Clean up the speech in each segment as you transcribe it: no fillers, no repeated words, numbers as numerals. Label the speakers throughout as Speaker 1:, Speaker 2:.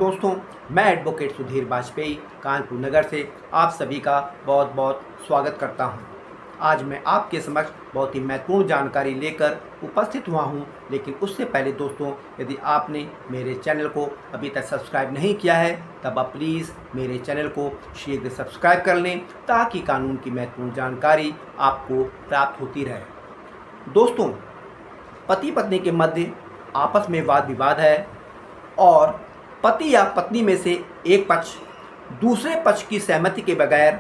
Speaker 1: दोस्तों, मैं एडवोकेट सुधीर वाजपेयी कानपुर नगर से आप सभी का बहुत बहुत स्वागत करता हूं। आज मैं आपके समक्ष बहुत ही महत्वपूर्ण जानकारी लेकर उपस्थित हुआ हूं, लेकिन उससे पहले दोस्तों, यदि आपने मेरे चैनल को अभी तक सब्सक्राइब नहीं किया है तब आप प्लीज़ मेरे चैनल को शीघ्र सब्सक्राइब कर लें ताकि कानून की महत्वपूर्ण जानकारी आपको प्राप्त होती रहे। दोस्तों, पति पत्नी के मध्य आपस में वाद विवाद है और पति या पत्नी में से एक पक्ष दूसरे पक्ष की सहमति के बगैर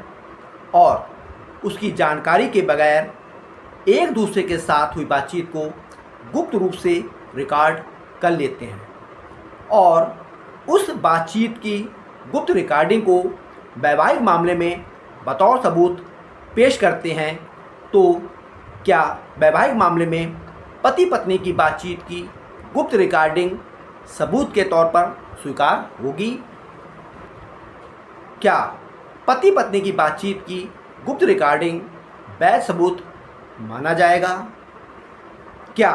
Speaker 1: और उसकी जानकारी के बगैर एक दूसरे के साथ हुई बातचीत को गुप्त रूप से रिकॉर्ड कर लेते हैं और उस बातचीत की गुप्त रिकॉर्डिंग को वैवाहिक मामले में बतौर सबूत पेश करते हैं। तो क्या वैवाहिक मामले में पति पत्नी की बातचीत की गुप्त रिकॉर्डिंग सबूत के तौर पर स्वीकार होगी? क्या पति पत्नी की बातचीत की गुप्त रिकॉर्डिंग वैध सबूत माना जाएगा? क्या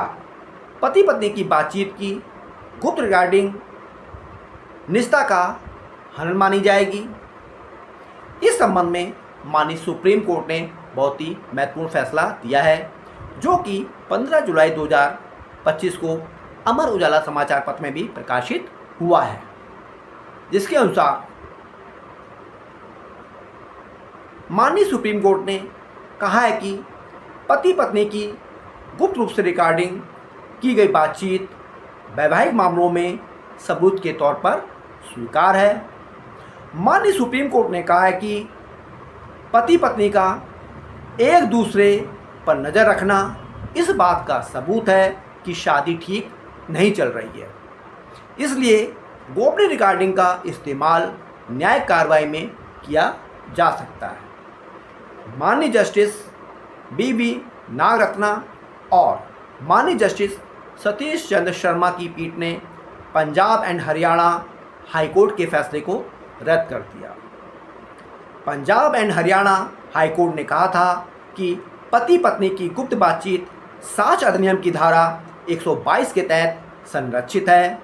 Speaker 1: पति पत्नी की बातचीत की गुप्त रिकॉर्डिंग निजता का हनन मानी जाएगी? इस संबंध में माननीय सुप्रीम कोर्ट ने बहुत ही महत्वपूर्ण फैसला दिया है, जो कि 15 जुलाई 2025 को अमर उजाला समाचार पत्र में भी प्रकाशित हुआ है, जिसके अनुसार माननीय सुप्रीम कोर्ट ने कहा है कि पति पत्नी की गुप्त रूप से रिकॉर्डिंग की गई बातचीत वैवाहिक मामलों में सबूत के तौर पर स्वीकार है। माननीय सुप्रीम कोर्ट ने कहा है कि पति पत्नी का एक दूसरे पर नज़र रखना इस बात का सबूत है कि शादी ठीक नहीं चल रही है, इसलिए गोपनीय रिकॉर्डिंग का इस्तेमाल न्यायिक कार्रवाई में किया जा सकता है। माननीय जस्टिस बी नागरत्ना और माननीय जस्टिस सतीश चंद्र शर्मा की पीठ ने पंजाब एंड हरियाणा हाईकोर्ट के फैसले को रद्द कर दिया। पंजाब एंड हरियाणा हाईकोर्ट ने कहा था कि पति पत्नी की गुप्त बातचीत साक्ष्य अधिनियम की धारा 122 के तहत संरक्षित है,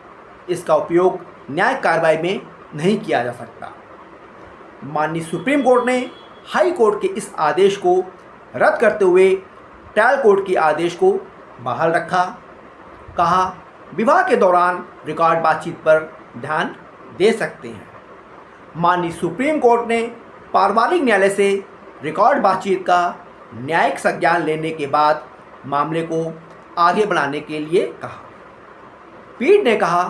Speaker 1: इसका उपयोग न्यायिक कार्रवाई में नहीं किया जा सकता। माननीय सुप्रीम कोर्ट ने हाई कोर्ट के इस आदेश को रद्द करते हुए ट्रायल कोर्ट के आदेश को बहाल रखा। कहा, विवाह के दौरान रिकॉर्ड बातचीत पर ध्यान दे सकते हैं। माननीय सुप्रीम कोर्ट ने पारिवारिक न्यायालय से रिकॉर्ड बातचीत का न्यायिक संज्ञान लेने के बाद मामले को आगे बढ़ाने के लिए कहा। पीठ ने कहा,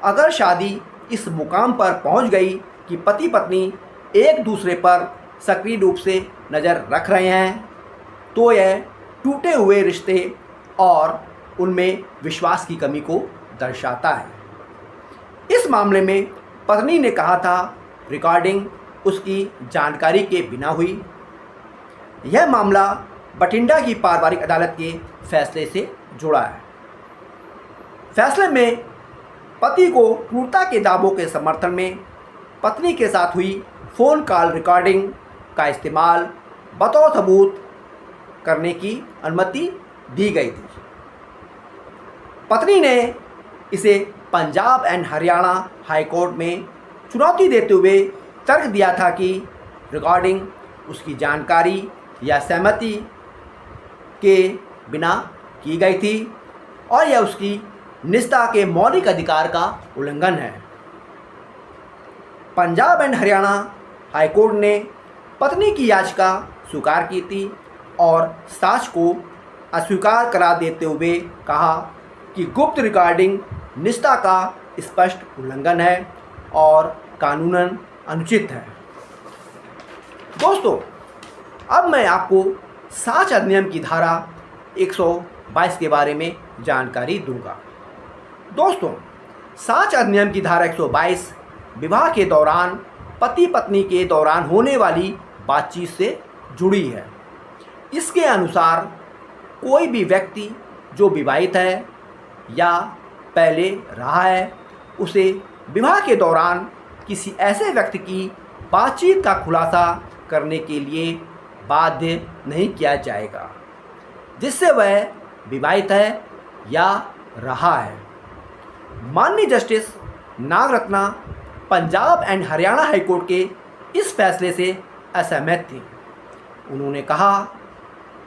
Speaker 1: अगर शादी इस मुकाम पर पहुंच गई कि पति पत्नी एक दूसरे पर सक्रिय रूप से नज़र रख रहे हैं, तो यह टूटे हुए रिश्ते और उनमें विश्वास की कमी को दर्शाता है। इस मामले में पत्नी ने कहा था रिकॉर्डिंग उसकी जानकारी के बिना हुई। यह मामला बठिंडा की पारिवारिक अदालत के फैसले से जुड़ा है। फैसले में पति को क्रूरता के दावों के समर्थन में पत्नी के साथ हुई फ़ोन कॉल रिकॉर्डिंग का इस्तेमाल बतौर सबूत करने की अनुमति दी गई थी। पत्नी ने इसे पंजाब एंड हरियाणा हाईकोर्ट में चुनौती देते हुए तर्क दिया था कि रिकॉर्डिंग उसकी जानकारी या सहमति के बिना की गई थी और यह उसकी निजता के मौलिक अधिकार का उल्लंघन है। पंजाब एंड हरियाणा हाईकोर्ट ने पत्नी की याचिका स्वीकार की थी और साक्ष्य को अस्वीकार करार देते हुए कहा कि गुप्त रिकॉर्डिंग निजता का स्पष्ट उल्लंघन है और कानूनन अनुचित है। दोस्तों, अब मैं आपको साक्ष्य अधिनियम की धारा 122 के बारे में जानकारी दूंगा। दोस्तों, साक्ष्य अधिनियम की धारा 122 विवाह के दौरान पति पत्नी के दौरान होने वाली बातचीत से जुड़ी है। इसके अनुसार कोई भी व्यक्ति जो विवाहित है या पहले रहा है, उसे विवाह के दौरान किसी ऐसे व्यक्ति की बातचीत का खुलासा करने के लिए बाध्य नहीं किया जाएगा जिससे वह विवाहित है या रहा है। माननीय justice Nagarathna Punjab and Haryana high court के इस फैसले से असहमत थे। उन्होंने कहा,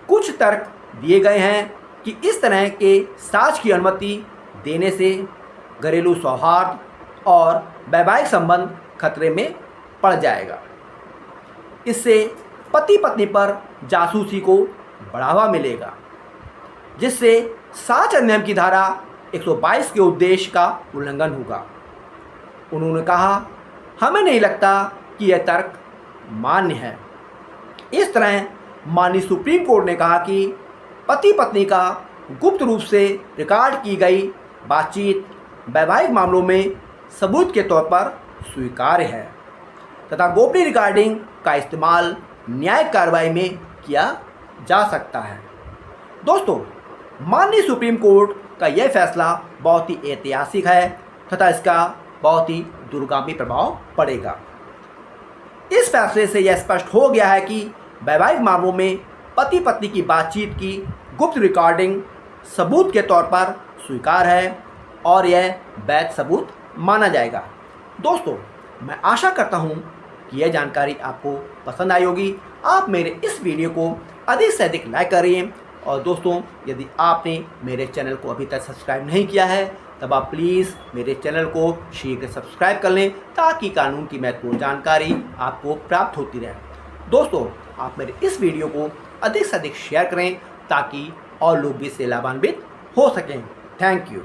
Speaker 1: कुछ तर्क दिए गए हैं कि इस तरह के साज की अनुमति देने से घरेलू सौहार्द और वैवाहिक संबंध खतरे में पड़ जाएगा। इससे पति पत्नी पर जासूसी को बढ़ावा मिलेगा, जिससे साज अधिनियम की धारा 122 के उद्देश्य का उल्लंघन होगा। उन्होंने कहा, हमें नहीं लगता कि यह तर्क मान्य है। इस तरह माननीय सुप्रीम कोर्ट ने कहा कि पति पत्नी का गुप्त रूप से रिकॉर्ड की गई बातचीत वैवाहिक मामलों में सबूत के तौर पर स्वीकार्य है तथा गोपनीय रिकॉर्डिंग का इस्तेमाल न्यायिक कार्रवाई में किया जा सकता है। दोस्तों, माननीय सुप्रीम कोर्ट का यह फैसला बहुत ही ऐतिहासिक है तथा इसका बहुत ही दूरगामी प्रभाव पड़ेगा। इस फैसले से यह स्पष्ट हो गया है कि वैवाहिक मामलों में पति पत्नी की बातचीत की गुप्त रिकॉर्डिंग सबूत के तौर पर स्वीकार है और यह वैध सबूत माना जाएगा। दोस्तों, मैं आशा करता हूँ कि यह जानकारी आपको पसंद आई होगी। आप मेरे इस वीडियो को अधिक से अधिक लाइक करिए और दोस्तों, यदि आपने मेरे चैनल को अभी तक सब्सक्राइब नहीं किया है तब आप प्लीज़ मेरे चैनल को शीघ्र सब्सक्राइब कर लें ताकि कानून की महत्वपूर्ण जानकारी आपको प्राप्त होती रहे। दोस्तों, आप मेरे इस वीडियो को अधिक से अधिक शेयर करें ताकि और लोग भी इससे लाभान्वित हो सकें। Thank you.